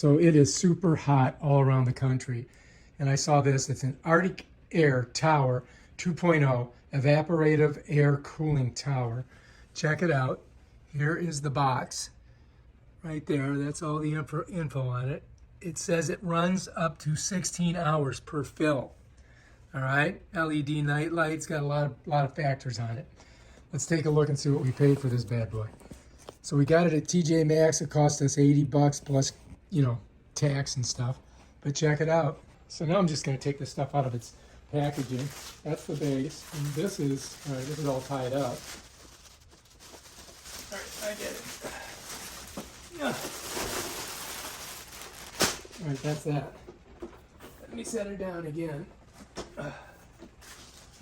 So it is super hot all around the country. And I saw this, it's an Arctic Air Tower 2.0 evaporative air cooling tower. Check it out. Here is the box right there. That's all the info on it. It says it runs up to 16 hours per fill. All right, LED night lights, got a lot of factors on it. Let's take a look and see what we paid for this bad boy. So we got it at TJ Maxx. It cost us 80 bucks plus, tax and stuff. But check it out. So now I'm just going to take this stuff out of its packaging. That's the base, and this is all tied up. All right, I get it. Yeah. All right, that's that. Let me set her down again.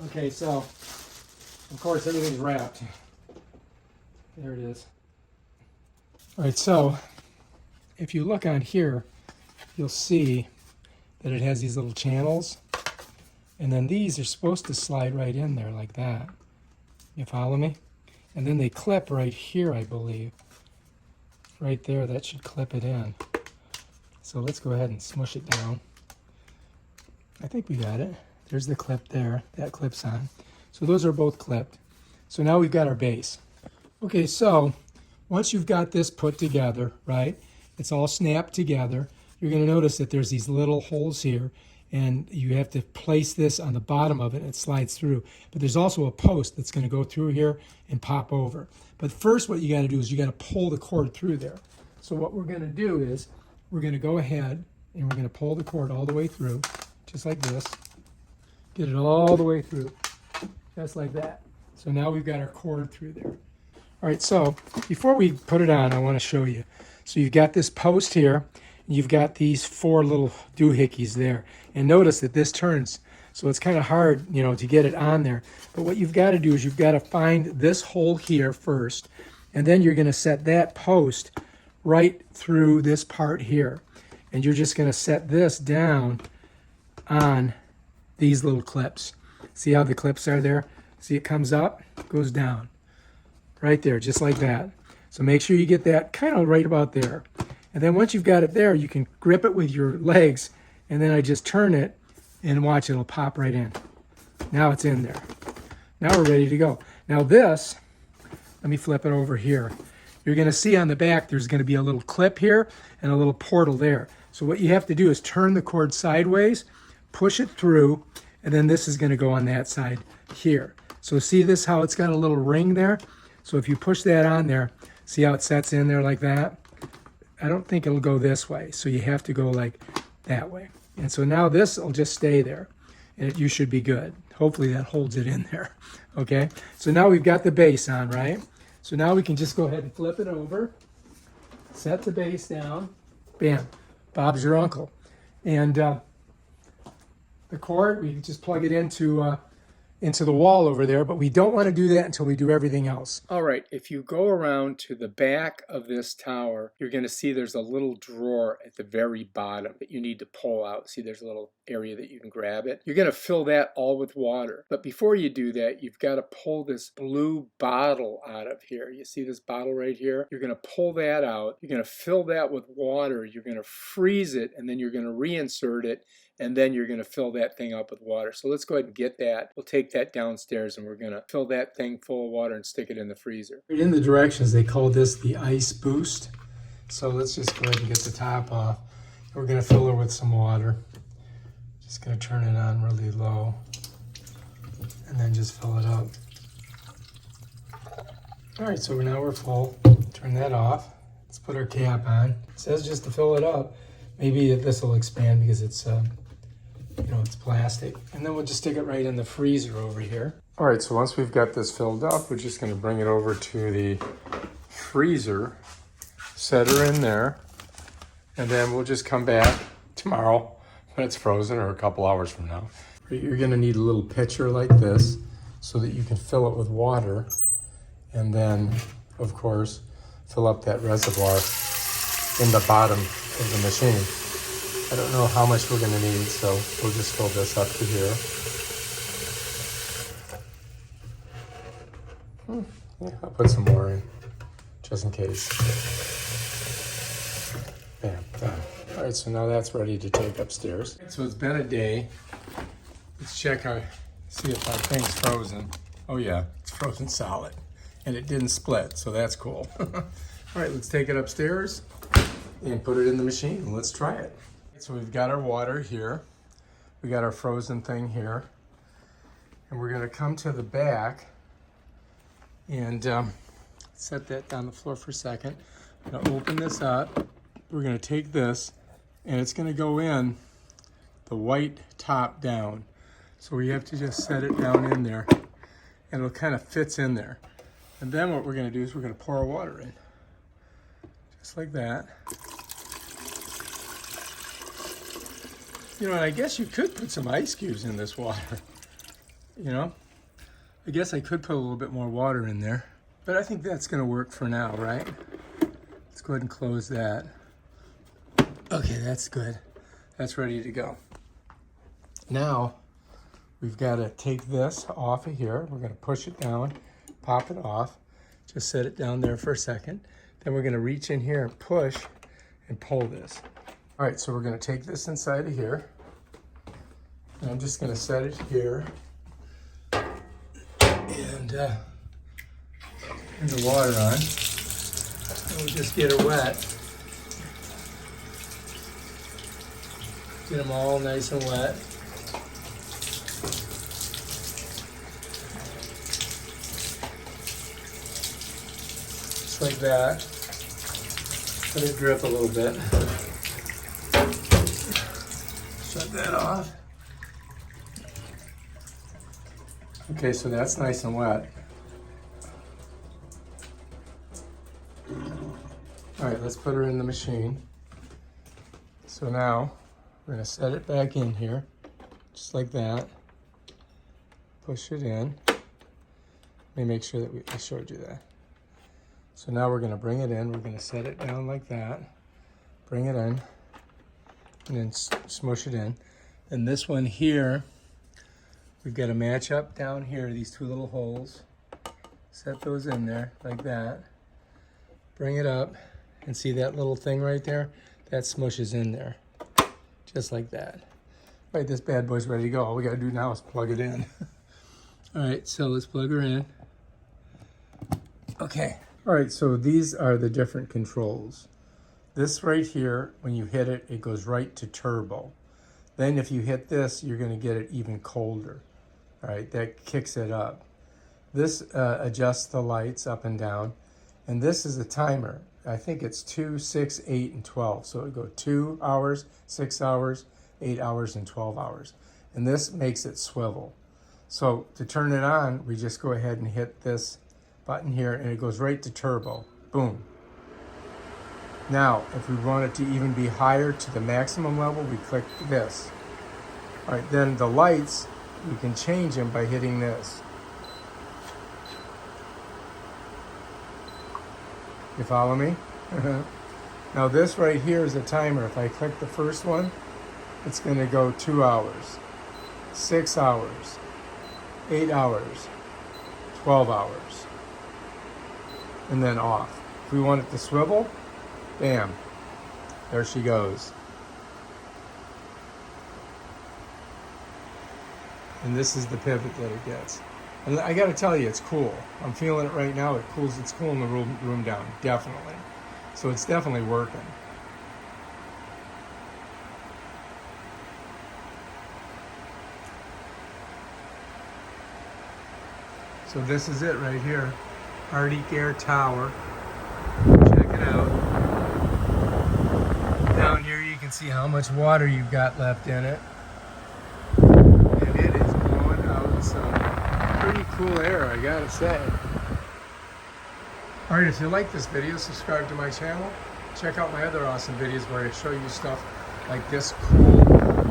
Okay, so of course everything's wrapped. There it is. All right, so if you look on here, you'll see that it has these little channels, and then these are supposed to slide right in there like that. You follow me? And then they clip right here, I believe. Right there, that should clip it in. So let's go ahead and smush it down. I think we got it. There's the clip there, that clips on. So those are both clipped. So now we've got our base. Okay, so once you've got this put together, right, it's all snapped together, you're going to notice that there's these little holes here, and you have to place this on the bottom of it, and it slides through. But there's also a post that's going to go through here and pop over. But first what you got to do is you got to pull the cord through there. So what we're going to do is we're going to go ahead and we're going to pull the cord all the way through, just like this. Get it all the way through, just like that. So now we've got our cord through there. All right, so before we put it on, I want to show you. So you've got this post here, and you've got these 4 little doohickeys there. And notice that this turns, so it's kind of hard, to get it on there. But what you've got to do is you've got to find this hole here first, and then you're going to set that post right through this part here. And you're just going to set this down on these little clips. See how the clips are there? See, it comes up, goes down. Right there, just like that. So make sure you get that kind of right about there. And then once you've got it there, you can grip it with your legs, and then I just turn it, and watch, it'll pop right in. Now it's in there. Now we're ready to go. Now this, let me flip it over here. You're going to see on the back there's going to be a little clip here and a little portal there. So what you have to do is turn the cord sideways, push it through, and then this is going to go on that side here. So see this, how it's got a little ring there? So if you push that on there, see how it sets in there like that? I don't think it'll go this way, so you have to go like that way. And so now this will just stay there, and you should be good. Hopefully that holds it in there, okay? So now we've got the base on, right? So now we can just go ahead and flip it over, set the base down, bam, Bob's your uncle. And the cord, we can just plug it into the wall over there, but we don't want to do that until we do everything else. All right, if you go around to the back of this tower, you're going to see there's a little drawer at the very bottom that you need to pull out. See, there's a little area that you can grab it. You're going to fill that all with water. But before you do that, you've got to pull this blue bottle out of here. You see this bottle right here? You're going to pull that out. You're going to fill that with water. You're going to freeze it, and then you're going to reinsert it, and then you're going to fill that thing up with water. So let's go ahead and get that. We'll take that downstairs, and we're going to fill that thing full of water and stick it in the freezer. In the directions, they call this the ice boost. So let's just go ahead and get the top off. We're going to fill her with some water. Just going to turn it on really low, and then just fill it up. All right, so now we're full. Turn that off. Let's put our cap on. It says just to fill it up. Maybe this will expand because it's it's plastic. And then we'll just stick it right in the freezer over here. All right, so once we've got this filled up, we're just going to bring it over to the freezer, set her in there, and then we'll just come back tomorrow when it's frozen, or a couple hours from now. You're going to need a little pitcher like this so that you can fill it with water, and then, of course, fill up that reservoir in the bottom of the machine. I don't know how much we're going to need, so we'll just fill this up to here. Yeah, I'll put some more in, just in case. Bam, done. right, so now that's ready to take upstairs. So it's been a day. Let's check our, see if our thing's frozen. Oh yeah, it's frozen solid. And it didn't split, so that's cool. All right, let's take it upstairs and put it in the machine. Let's try it. So we've got our water here. We got our frozen thing here. And we're gonna come to the back and set that down the floor for a second. I'm gonna open this up. We're gonna take this and it's gonna go in the white top down. So we have to just set it down in there and it kind of fits in there. And then what we're gonna do is we're gonna pour our water in. Just like that. You know, and I guess you could put some ice cubes in this water. You know, I guess I could put a little bit more water in there, but I think that's gonna work for now, right? Let's go ahead and close that. Okay, that's good. That's ready to go. Now, we've gotta take this off of here. We're gonna push it down, pop it off, just set it down there for a second. Then we're gonna reach in here and push and pull this. All right, so we're gonna take this inside of here. And I'm just gonna set it here. And turn the water on. And we'll just get her wet. Get them all nice and wet. Just like that. Let it drip a little bit. Shut that off. Okay, so that's nice and wet. All right, let's put her in the machine. So now we're gonna set it back in here, just like that. Push it in. Let me make sure that I showed you that. So now we're gonna bring it in. We're gonna set it down like that. Bring it in, and then smush it in. And this one here, we've got to match up down here, these two little holes. Set those in there like that. Bring it up and see that little thing right there? That smushes in there, just like that. All right, this bad boy's ready to go. All we got to do now is plug it in. All right, so let's plug her in. Okay. All right, so these are the different controls. This right here, when you hit it, it goes right to turbo. Then if you hit this, you're going to get it even colder. All right, that kicks it up. This adjusts the lights up and down. And this is a timer. I think it's 2, 6, 8, and 12. So it would go 2 hours, 6 hours, 8 hours, and 12 hours. And this makes it swivel. So to turn it on, we just go ahead and hit this button here, and it goes right to turbo. Boom. Now, if we want it to even be higher to the maximum level, we click this. All right, then the lights, you can change them by hitting this. You follow me? Now this right here is a timer. If I click the first one, it's gonna go 2 hours, 6 hours, 8 hours, 12 hours, and then off. If we want it to swivel, bam, there she goes. And this is the pivot that it gets. And I gotta tell you, it's cool. I'm feeling it right now. It's cooling the room down, definitely. So it's definitely working. So this is it right here. Arctic Air Tower. Check it out. Down here you can see how much water you've got left in it. And it is blowing out some pretty cool air, I gotta say. Alright, if you like this video, subscribe to my channel. Check out my other awesome videos where I show you stuff like this cool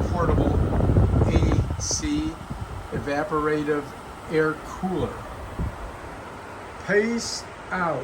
portable AC evaporative air cooler. Peace out.